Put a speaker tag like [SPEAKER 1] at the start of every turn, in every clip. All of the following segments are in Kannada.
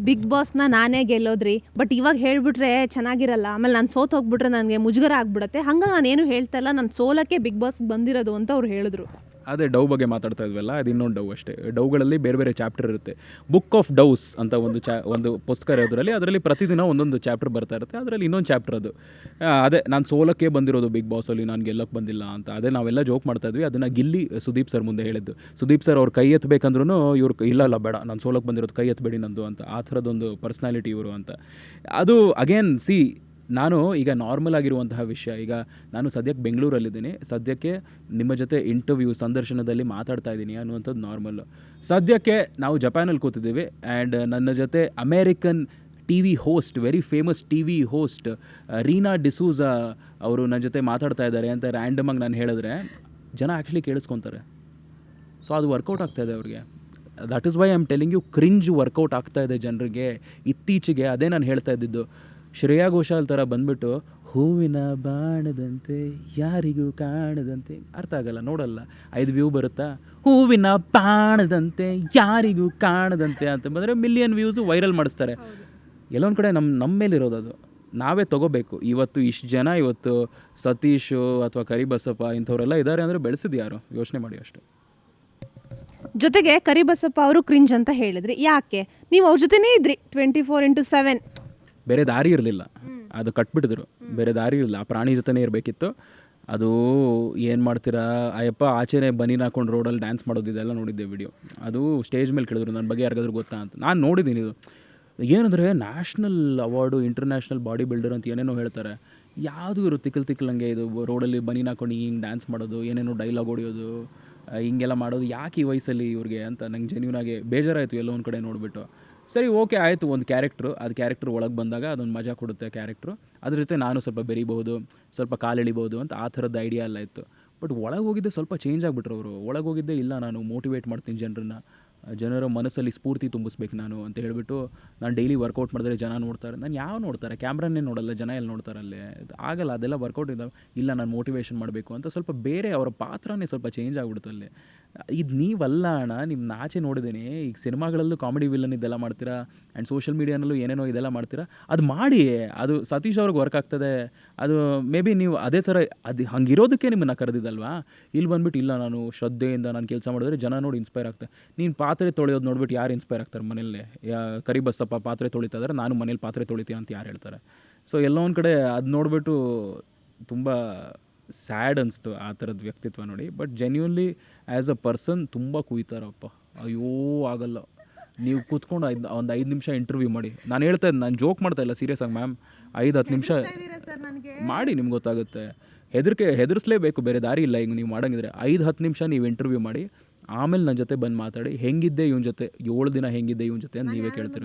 [SPEAKER 1] ಬಿಗ್ ಬಾಸ್ನ ನಾನೇ ಗೆಲ್ಲೋದ್ರಿ, ಬಟ್ ಇವಾಗ ಹೇಳ್ಬಿಟ್ರೆ ಚೆನ್ನಾಗಿರಲ್ಲ, ಆಮೇಲೆ ನಾನು ಸೋತು ಹೋಗ್ಬಿಟ್ರೆ ನನಗೆ ಮುಜುಗರ ಆಗ್ಬಿಡುತ್ತೆ, ಹಂಗಾಗಿ ನಾನೇನು ಹೇಳ್ತಾ ಇಲ್ಲ, ನಾನು ಸೋಲಕ್ಕೆ ಬಿಗ್ ಬಾಸ್ ಬಂದಿರೋದು ಅಂತ ಅವ್ರು ಹೇಳಿದ್ರು.
[SPEAKER 2] ಅದೇ ಡವ್ ಬಗ್ಗೆ ಮಾತಾಡ್ತಾ ಇದ್ವಲ್ಲ, ಅದು ಇನ್ನೊಂದು ಡವ್ ಅಷ್ಟೇ. ಡವ್ಗಳಲ್ಲಿ ಬೇರೆ ಬೇರೆ ಚಾಪ್ಟರ್ ಇರುತ್ತೆ. ಬುಕ್ ಆಫ್ ಡವ್ಸ್ ಅಂತ ಒಂದು ಪುಸ್ತಕ ಇರೋದ್ರಲ್ಲಿ, ಅದರಲ್ಲಿ ಪ್ರತಿದಿನ ಒಂದೊಂದು ಚಾಪ್ಟರ್ ಬರ್ತಾ ಇರುತ್ತೆ. ಅದರಲ್ಲಿ ಇನ್ನೊಂದು ಚಾಪ್ಟರ್ ಅದು. ಅದೇ ನಾನು ಸೋಲಕ್ಕೆ ಬಂದಿರೋದು ಬಿಗ್ ಬಾಸಲ್ಲಿ, ನಾನು ಗೆಲ್ಲಕ್ಕೆ ಬಂದಿಲ್ಲ ಅಂತ. ಅದೇ ನಾವೆಲ್ಲ ಜೋಕ್ ಮಾಡ್ತಾ ಇದ್ವಿ. ಅದನ್ನು ಗಿಲ್ಲಿ ಸುದೀಪ್ ಸರ್ ಮುಂದೆ ಹೇಳಿದ್ದು. ಸುದೀಪ್ ಸರ್ ಅವ್ರು ಕೈ ಎತ್ತಬೇಕಂದ್ರೂ ಇವ್ರು ಇಲ್ಲ ಬೇಡ, ನಾನು ಸೋಲಕ್ಕೆ ಬಂದಿರೋದು, ಕೈ ಎತ್ತಬೇಡಿ ನಂದು ಅಂತ. ಆ ಥರದೊಂದು ಪರ್ಸ್ನಾಲಿಟಿ ಇವರು ಅಂತ. ಅದು ಅಗೇನ್ ನಾನು ಈಗ ನಾರ್ಮಲ್ ಆಗಿರುವಂತಹ ವಿಷಯ. ಈಗ ನಾನು ಸದ್ಯಕ್ಕೆ ಬೆಂಗಳೂರಲ್ಲಿದ್ದೀನಿ, ಸದ್ಯಕ್ಕೆ ನಿಮ್ಮ ಜೊತೆ ಇಂಟರ್ವ್ಯೂ ಸಂದರ್ಶನದಲ್ಲಿ ಮಾತಾಡ್ತಾ ಇದ್ದೀನಿ ಅನ್ನುವಂಥದ್ದು ನಾರ್ಮಲ್ಲು. ಸದ್ಯಕ್ಕೆ ನಾವು ಜಪಾನಲ್ಲಿ ಕೂತಿದ್ದೀವಿ, ಆ್ಯಂಡ್ ನನ್ನ ಜೊತೆ American T V host, very famous T V host Reena D'Souza ಅವರು ನನ್ನ ಜೊತೆ ಮಾತಾಡ್ತಾ ಇದ್ದಾರೆ ಅಂತ ರ್ಯಾಂಡಮಾಗಿ ನಾನು ಹೇಳಿದ್ರೆ ಜನ ಆ್ಯಕ್ಚುಲಿ ಕೇಳಿಸ್ಕೊತಾರೆ. ಸೊ ಅದು ವರ್ಕೌಟ್ ಆಗ್ತಾಯಿದೆ ಅವ್ರಿಗೆ. That is why I am telling you, cringe work out ಆಗ್ತಾಯಿದೆ ಜನರಿಗೆ ಇತ್ತೀಚೆಗೆ. ಅದೇ ನಾನು ಹೇಳ್ತಾ ಇದ್ದಿದ್ದು. ಶ್ರೇಯಾ ಘೋಷಾಲ್ ಥರ ಬಂದುಬಿಟ್ಟು ಹೂವಿನ ಬಾಣದಂತೆ ಯಾರಿಗೂ ಕಾಣದಂತೆ, ಅರ್ಥ ಆಗಲ್ಲ, ನೋಡಲ್ಲ, 5 ವ್ಯೂ ಬರುತ್ತಾ, ಹೂವಿನ ಬಾಣದಂತೆ ಯಾರಿಗೂ ಕಾಣದಂತೆ ಅಂತ ಬಂದರೆ ಮಿಲಿಯನ್ ವ್ಯೂಸು ವೈರಲ್ ಮಾಡಿಸ್ತಾರೆ. ಎಲ್ಲೊಂದು ಕಡೆ ನಮ್ಮ ಮೇಲಿರೋದು ಅದು, ನಾವೇ ತೊಗೋಬೇಕು. ಇವತ್ತು ಇಷ್ಟು ಜನ, ಇವತ್ತು ಸತೀಶು ಅಥವಾ ಕರಿಬಸಪ್ಪ ಇಂಥವರೆಲ್ಲ ಇದ್ದಾರೆ ಅಂದರೆ ಬೆಳೆಸಿದ್ದು ಯಾರು, ಯೋಚನೆ ಮಾಡಿ ಅಷ್ಟೇ.
[SPEAKER 1] ಜೊತೆಗೆ ಕರಿಬಸಪ್ಪ ಅವರು ಕ್ರಿಂಜ್ ಅಂತ ಹೇಳಿದ್ರಿ, ಯಾಕೆ? ನೀವು ಅವ್ರ ಜೊತೆನೇ ಇದ್ರಿ 24/7.
[SPEAKER 2] ಬೇರೆ ದಾರಿ ಇರಲಿಲ್ಲ, ಅದು ಕಟ್ಬಿಟ್ಟಿದ್ರು. ಬೇರೆ ದಾರಿ ಇರಲಿಲ್ಲ, ಆ ಪ್ರಾಣಿ ಜೊತೆನೇ ಇರಬೇಕಿತ್ತು. ಅದು ಏನು ಮಾಡ್ತೀರಾ ಅಯ್ಯಪ್ಪ, ಆಚೆನೇ ಬನೀನ್ ಹಾಕೊಂಡು ರೋಡಲ್ಲಿ ಡ್ಯಾನ್ಸ್ ಮಾಡೋದು, ಇದೆಲ್ಲ ನೋಡಿದ್ದೆ ವಿಡಿಯೋ. ಅದು ಸ್ಟೇಜ್ ಮೇಲೆ ಕೇಳಿದ್ರು ನನ್ನ ಬಗ್ಗೆ ಯಾರಿಗಾದ್ರೂ ಗೊತ್ತಾ ಅಂತ. ನಾನು ನೋಡಿದ್ದೀನಿ. ಇದು ಏನಂದರೆ national award, international body builder ಅಂತ ಏನೇನೋ ಹೇಳ್ತಾರೆ. ಯಾವುದು ಇವರು ತಿಕ್ಕಲಂಗೆ ಇದು ರೋಡಲ್ಲಿ ಬನೀನ್ ಹಾಕೊಂಡು ಹಿಂಗೆ ಡ್ಯಾನ್ಸ್ ಮಾಡೋದು, ಏನೇನೋ ಡೈಲಾಗ್ ಹೊಡಿಯೋದು, ಹಿಂಗೆಲ್ಲ ಮಾಡೋದು ಯಾಕೆ ಈ ವಯಸ್ಸಲ್ಲಿ ಇವ್ರಿಗೆ ಅಂತ ನಂಗೆ ಜೆನ್ಯೂನಾಗಿ ಬೇಜಾರಾಯಿತು ಎಲ್ಲೋ ಒಂದು ಕಡೆ ನೋಡಿಬಿಟ್ಟು. ಸರಿ, ಓಕೆ, ಆಯಿತು, ಒಂದು ಕ್ಯಾರೆಕ್ಟ್ರು, ಅದು ಕ್ಯಾರೆಕ್ಟ್ರ್ ಒಳಗೆ ಬಂದಾಗ ಅದೊಂದು ಮಜಾ ಕೊಡುತ್ತೆ ಕ್ಯಾರೆಕ್ಟ್ರು. ಅದ್ರ ಜೊತೆ ನಾನು ಸ್ವಲ್ಪ ಬೆರಿಬೋದು, ಸ್ವಲ್ಪ ಕಾಲೆಳಿಬೋದು ಅಂತ ಆ ಥರದ್ದು ಐಡಿಯಾ ಎಲ್ಲ ಇತ್ತು. ಬಟ್ ಒಳಗೆ ಹೋಗಿದ್ದೆ ಸ್ವಲ್ಪ ಚೇಂಜ್ ಆಗಿಬಿಟ್ರು ಅವರು. ಒಳಗೆ ಹೋಗಿದ್ದೆ ಇಲ್ಲ, ನಾನು ಮೋಟಿವೇಟ್ ಮಾಡ್ತೀನಿ ಜನರ ಮನಸ್ಸಲ್ಲಿ ಸ್ಫೂರ್ತಿ ತುಂಬಿಸ್ಬೇಕು ನಾನು ಅಂತ ಹೇಳಿಬಿಟ್ಟು ನಾನು ಡೈಲಿ ವರ್ಕೌಟ್ ಮಾಡಿದ್ರೆ ಜನ ನೋಡ್ತಾರೆ. ನಾನು ಯಾವ ನೋಡ್ತಾರೆ, ಕ್ಯಾಮ್ರನ್ನೇ ನೋಡಲ್ಲ, ಜನ ಎಲ್ಲಿ ನೋಡ್ತಾರಲ್ಲೇ, ಆಗಲ್ಲ, ಅದೆಲ್ಲ ವರ್ಕೌಟ್ ಇದ್ದಾವೆ. ಇಲ್ಲ, ನಾನು ಮೋಟಿವೇಶನ್ ಮಾಡಬೇಕು ಅಂತ ಸ್ವಲ್ಪ ಬೇರೆ ಅವರ ಪಾತ್ರನೇ ಸ್ವಲ್ಪ ಚೇಂಜ್ ಆಗಿಬಿಡುತ್ತೆ ಅಲ್ಲಿ. ಇದು ನೀವಲ್ಲ ಅಣ್ಣ, ನಿಮ್ಮ ಆಚೆ ನೋಡಿದ್ದೀನಿ. ಈಗ ಸಿನಿಮಾಗಳಲ್ಲೂ ಕಾಮಿಡಿ ವಿಲ್ಲನ್ ಇದೆಲ್ಲ ಮಾಡ್ತೀರಾ, ಆ್ಯಂಡ್ ಸೋಷಿಯಲ್ ಮೀಡಿಯಾನಲ್ಲೂ ಏನೇನೋ ಇದೆಲ್ಲ ಮಾಡ್ತೀರಾ. ಅದು ಮಾಡಿ, ಅದು ಸತೀಶ್ ಅವ್ರಿಗೆ ವರ್ಕ್ ಆಗ್ತದೆ. ಅದು ಮೇ ಬಿ ನೀವು ಅದೇ ಥರ ಅದು ಹಂಗಿರೋದಕ್ಕೆ ನಿಮ್ಮನ್ನು ಕರೆದಿದ್ದಲ್ವಾ. ಇಲ್ಲಿ ಬಂದುಬಿಟ್ಟು ಇಲ್ಲ, ನಾನು ಶ್ರದ್ಧೆಯಿಂದ ನಾನು ಕೆಲಸ ಮಾಡಿದ್ರೆ ಜನ ನೋಡಿ ಇನ್ಸ್ಪೈರ್ ಆಗ್ತಾರೆ. ನೀನು ಪಾತ್ರೆ ತೊಳೆಯೋದು ನೋಡ್ಬಿಟ್ಟು ಯಾರು ಇನ್ಸ್ಪೈರ್ ಆಗ್ತಾರೆ ಮನೇಲಿ? ಕರಿಬಸಪ್ಪ ಪಾತ್ರೆ ತೊಳಿತಾ ಇದ್ದಾರೆ, ನಾನು ಮನೇಲಿ ಪಾತ್ರೆ ತೊಳಿತೀನಿ ಅಂತ ಯಾರು ಹೇಳ್ತಾರೆ? ಸೊ ಎಲ್ಲೋ ಒಂದು ಕಡೆ ಅದು ನೋಡಿಬಿಟ್ಟು ತುಂಬ ಸ್ಯಾಡ್ ಅನಿಸ್ತು ಆ ಥರದ ವ್ಯಕ್ತಿತ್ವ ನೋಡಿ. But genuinely as a person ತುಂಬ ಕುಯ್ತಾರಪ್ಪ. ಅಯ್ಯೋ ಆಗಲ್ಲ, ನೀವು ಕೂತ್ಕೊಂಡು ಒಂದು 5 ನಿಮಿಷ ಇಂಟರ್ವ್ಯೂ ಮಾಡಿ. ನಾನು ಹೇಳ್ತಾ ಇದ್ದೆ, ನಾನು ಜೋಕ್ ಮಾಡ್ತಾ ಇಲ್ಲ, ಸೀರಿಯಸ್ ಆಗಿ ಮ್ಯಾಮ್. 5-10 ನಿಮಿಷ ಮಾಡಿ, ನಿಮ್ಗೆ ಗೊತ್ತಾಗುತ್ತೆ. ಹೆದರಿಸಲೇಬೇಕು, ಬೇರೆ ದಾರಿ ಇಲ್ಲ. ಈಗ ನೀವು ಮಾಡೋಂಗಿದ್ರೆ 5-10 ನಿಮಿಷ ನೀವು ಇಂಟರ್ವ್ಯೂ ಮಾಡಿ, ಆಮೇಲೆ ನನ್ನ ಜೊತೆ ಬಂದು ಮಾತಾಡಿ. ಹೆಂಗಿದ್ದೆ ಇವನ ಜೊತೆ, 7 ದಿನ ಹೆಂಗಿದ್ದೆ ಇವನ ಜೊತೆ ಅಂತ ನೀವೇ ಕೇಳ್ತೀರ.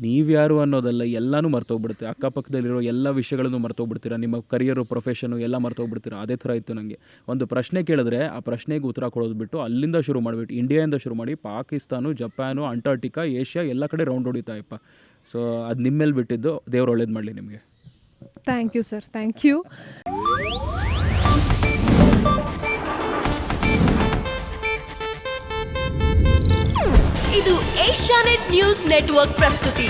[SPEAKER 2] ನೀವು ಯಾರು ಅನ್ನೋದಲ್ಲ, ಎಲ್ಲನೂ ಮರ್ತೋಗ್ಬಿಡುತ್ತೆ. ಅಕ್ಕಪಕ್ಕದಲ್ಲಿರೋ ಎಲ್ಲ ವಿಷಯಗಳನ್ನು ಮರ್ತೋಗ್ಬಿಡ್ತೀರಾ. ನಿಮ್ಮ ಕರಿಯರು, ಪ್ರೊಫೆಷನು ಎಲ್ಲ ಮರ್ತೋಗ್ಬಿಡ್ತೀರಾ. ಅದೇ ಥರ ಇತ್ತು ನನಗೆ. ಒಂದು ಪ್ರಶ್ನೆ ಕೇಳಿದ್ರೆ ಆ ಪ್ರಶ್ನೆಗೆ ಉತ್ತರ ಕೊಡೋದು ಬಿಟ್ಟು ಅಲ್ಲಿಂದ ಶುರು ಮಾಡಿಬಿಟ್ಟು, ಇಂಡಿಯಾದಿಂದ ಶುರು ಮಾಡಿ ಪಾಕಿಸ್ತಾನ, ಜಪಾನು, ಅಂಟಾರ್ಟಿಕಾ, ಏಷ್ಯಾ ಎಲ್ಲ ಕಡೆ ರೌಂಡ್ ಹೊಡಿತಾಯಪ್ಪ. ಸೊ ಅದು ನಿಮ್ಮ ಮೇಲೆ ಬಿಟ್ಟಿದ್ದು. ದೇವ್ರು ಒಳ್ಳೇದು ಮಾಡಲಿ ನಿಮಗೆ.
[SPEAKER 1] Thank you sir, thank you.
[SPEAKER 3] ಇದು ಏಷ್ಯಾನೆಟ್ ನ್ಯೂಸ್ ನೆಟ್ವರ್ಕ್ ಪ್ರಸ್ತುತಿ.